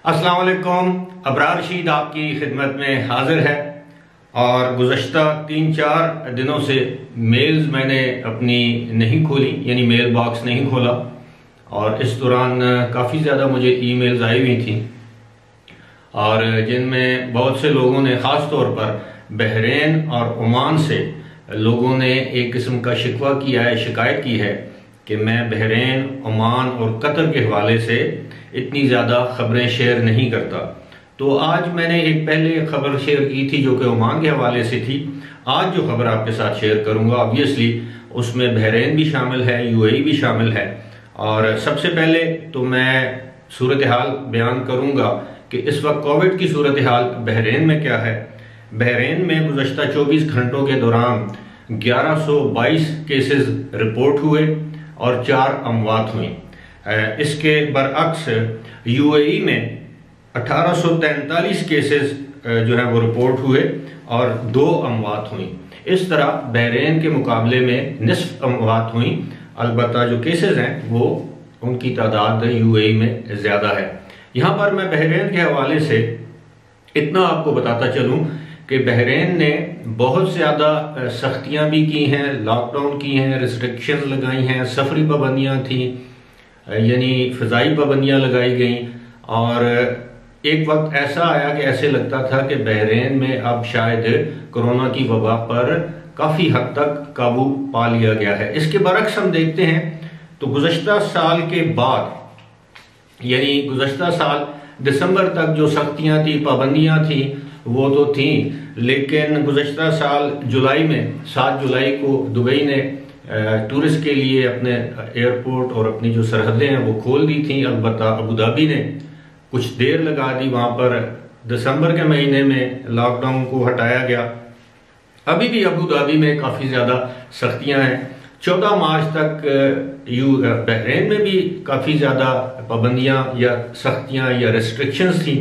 अस्सलाम वालेकुम। अबरार रशीद आपकी खिदमत में हाजिर है। और गुज़श्ता 3-4 दिनों से मेल्स मैंने अपनी नहीं खोली, यानी मेल बॉक्स नहीं खोला, और इस दौरान काफ़ी ज़्यादा मुझे ईमेल्स आई हुई थी, और जिनमें बहुत से लोगों ने ख़ास तौर पर बहरीन और ओमान से लोगों ने एक किस्म का शिकवा किया है, शिकायत की है कि मैं बहरीन, ओमान और कतर के हवाले से इतनी ज़्यादा ख़बरें शेयर नहीं करता। तो आज मैंने एक पहले खबर शेयर की थी जो कि ओमान के हवाले से थी। आज जो खबर आपके साथ शेयर करूंगा ऑब्वियसली उसमें बहरीन भी शामिल है, यूएई भी शामिल है। और सबसे पहले तो मैं सूरत हाल बयान करूंगा कि इस वक्त कोविड की सूरत हाल बहरीन में क्या है। बहरीन में गुज़श्ता 24 घंटों के दौरान 1122 केसेस रिपोर्ट हुए और 4 अमवात हुई। इसके बरअक्स यूएई में 1843 केसेस जो है वो रिपोर्ट हुए और 2 अमवात हुई। इस तरह बहरीन के मुकाबले में निस्फ अमवात हुई। अलबत्ता जो केसेस हैं वो उनकी तादाद यूएई में ज़्यादा है। यहाँ पर मैं बहरीन के हवाले से इतना आपको बताता चलूँ कि बहरीन ने बहुत ज़्यादा सख्तियाँ भी की हैं, लॉकडाउन की हैं, रिस्ट्रिक्शन लगाई हैं, सफरी पाबंदियाँ थी, यानी फ़िज़ाई पाबंदियाँ लगाई गई। और एक वक्त ऐसा आया कि ऐसे लगता था कि बहरीन में अब शायद कोरोना की वबा पर काफ़ी हद तक काबू पा लिया गया है। इसके बरक्स हम देखते हैं तो गुज़श्ता साल के बाद, यानी गुज़श्ता साल दिसंबर तक जो सख्तियाँ थी, पाबंदियाँ थी, वो तो थी, लेकिन गुज़श्ता साल जुलाई में 7 जुलाई को दुबई ने टूरिस्ट के लिए अपने एयरपोर्ट और अपनी जो सरहदें हैं वो खोल दी थी। अलबत्ता अबू धाबी ने कुछ देर लगा दी, वहाँ पर दिसंबर के महीने में लॉकडाउन को हटाया गया। अभी भी अबू धाबी में काफ़ी ज़्यादा सख्तियाँ हैं। 14 मार्च तक बहरीन में भी काफ़ी ज़्यादा पाबंदियाँ या सख्तियाँ या रेस्ट्रिक्शंस थी।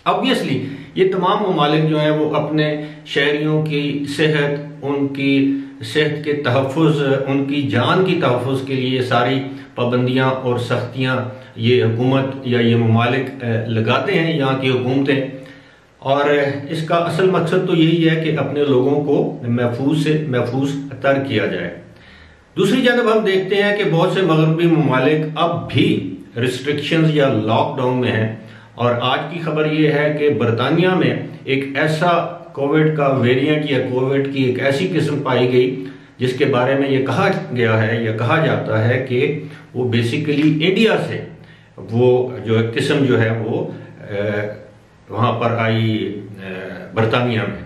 ऑब्वियसली ये तमाम ममालिक जो हैं वो अपने शहरियों की सेहत, उनकी सेहत के तहफ़्फ़ुज़, उनकी जान की तहफ़्फ़ुज़ के लिए सारी पाबंदियाँ और सख्तियाँ ये हुकूमत या ये ममालिक लगाते हैं, यहाँ की हुकूमतें। और इसका असल मकसद तो यही है कि अपने लोगों को महफूज से महफूज तर किया जाए। दूसरी जानब हम देखते हैं कि बहुत से मगरबी ममालिक अब भी रिस्ट्रिक्शंस या लॉकडाउन में हैं। और आज की खबर ये है कि बरतानिया में एक ऐसा कोविड का वेरिएंट या कोविड की एक ऐसी किस्म पाई गई जिसके बारे में ये कहा गया है या कहा जाता है कि वो बेसिकली इंडिया से वो जो किस्म जो है वो वहाँ पर आई बरतानिया में।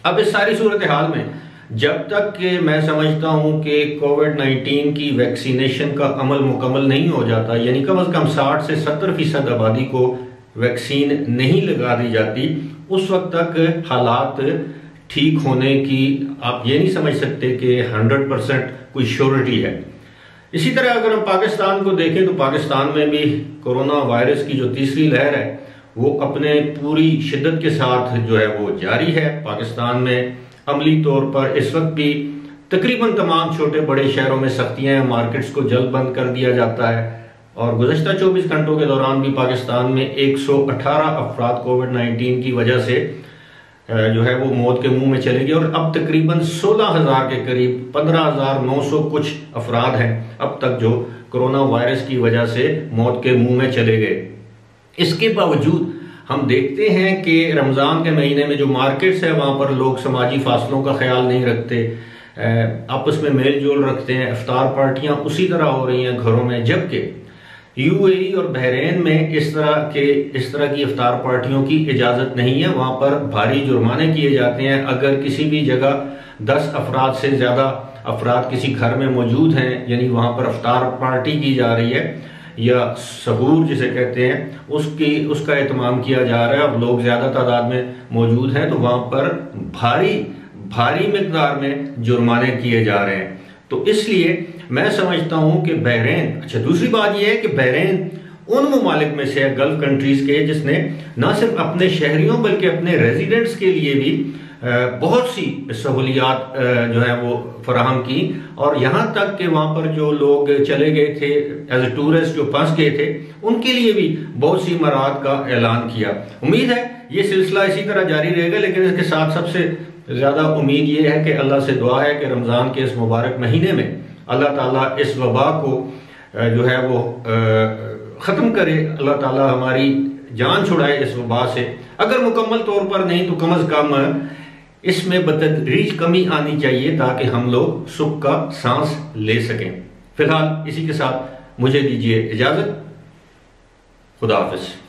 अब इस सारी सूरत हाल में जब तक कि मैं समझता हूँ कि कोविड-19 की वैक्सीनेशन का अमल मुकम्मल नहीं हो जाता, यानी कम से कम 60 से 70% आबादी को वैक्सीन नहीं लगा दी जाती, उस वक्त तक हालात ठीक होने की आप ये नहीं समझ सकते कि 100% कोई श्योरिटी है। इसी तरह अगर हम पाकिस्तान को देखें तो पाकिस्तान में भी कोरोना वायरस की जो तीसरी लहर है वो अपने पूरी शिद्दत के साथ जो है वो जारी है। पाकिस्तान में अमली तौर पर इस वक्त भी तकरीबन तमाम छोटे बड़े शहरों में सख्तियाँ हैं, मार्केट्स को जल्द बंद कर दिया जाता है। और गुज़श्ता 24 घंटों के दौरान भी पाकिस्तान में 118 अफराद कोविड-19 की वजह से जो है वो मौत के मुंह में चले गए। और अब तकरीबन 16,000 के करीब 15,900 कुछ अफराद हैं अब तक जो कोरोना वायरस की वजह से मौत के मुंह में चले गए। इसके बावजूद हम देखते हैं कि रमज़ान के महीने में जो मार्केट्स है वहाँ पर लोग समाजी फासलों का ख्याल नहीं रखते, आपस में मेल जोल रखते हैं। इफ्तार पार्टियाँ उसी तरह हो रही हैं घरों में, जबकि यूएई और बहरीन में इस तरह की इफ्तार पार्टियों की इजाज़त नहीं है। वहाँ पर भारी जुर्माने किए जाते हैं अगर किसी भी जगह 10 अफराद से ज़्यादा अफराद किसी घर में मौजूद हैं, यानी वहाँ पर इफ्तार पार्टी की जा रही है या सहूर जिसे कहते हैं उसका एहतमाम किया जा रहा है, अब लोग ज़्यादा तादाद में मौजूद हैं, तो वहाँ पर भारी मिकदार में जुर्माने किए जा रहे हैं। तो इसलिए मैं समझता हूँ कि बहरीन, अच्छा दूसरी बात यह है कि बहरीन उन ममालिक में से है, गल्फ कंट्रीज़ के, जिसने न सिर्फ अपने शहरियों बल्कि अपने रेजिडेंट्स के लिए भी बहुत सी सहूलियात जो है वो फराहम की, और यहाँ तक कि वहाँ पर जो लोग चले गए थे एज ए टूरिस्ट, जो फंस गए थे, उनके लिए भी बहुत सी मराहत का ऐलान किया। उम्मीद है ये सिलसिला इसी तरह जारी रहेगा, लेकिन इसके साथ सबसे ज़्यादा उम्मीद ये है कि अल्लाह से दुआ है कि रमज़ान के इस मुबारक महीने में अल्लाह ताला इस वबा को जो है वो ख़त्म करे, अल्लाह ताला हमारी जान छुड़ाए इस वबा से। अगर मुकम्मल तौर पर नहीं तो कम अज़ कम इसमें बतदरीज कमी आनी चाहिए, ताकि हम लोग सुख का सांस ले सकें। फिलहाल इसी के साथ मुझे दीजिए इजाज़त। खुदा हाफ़िज़।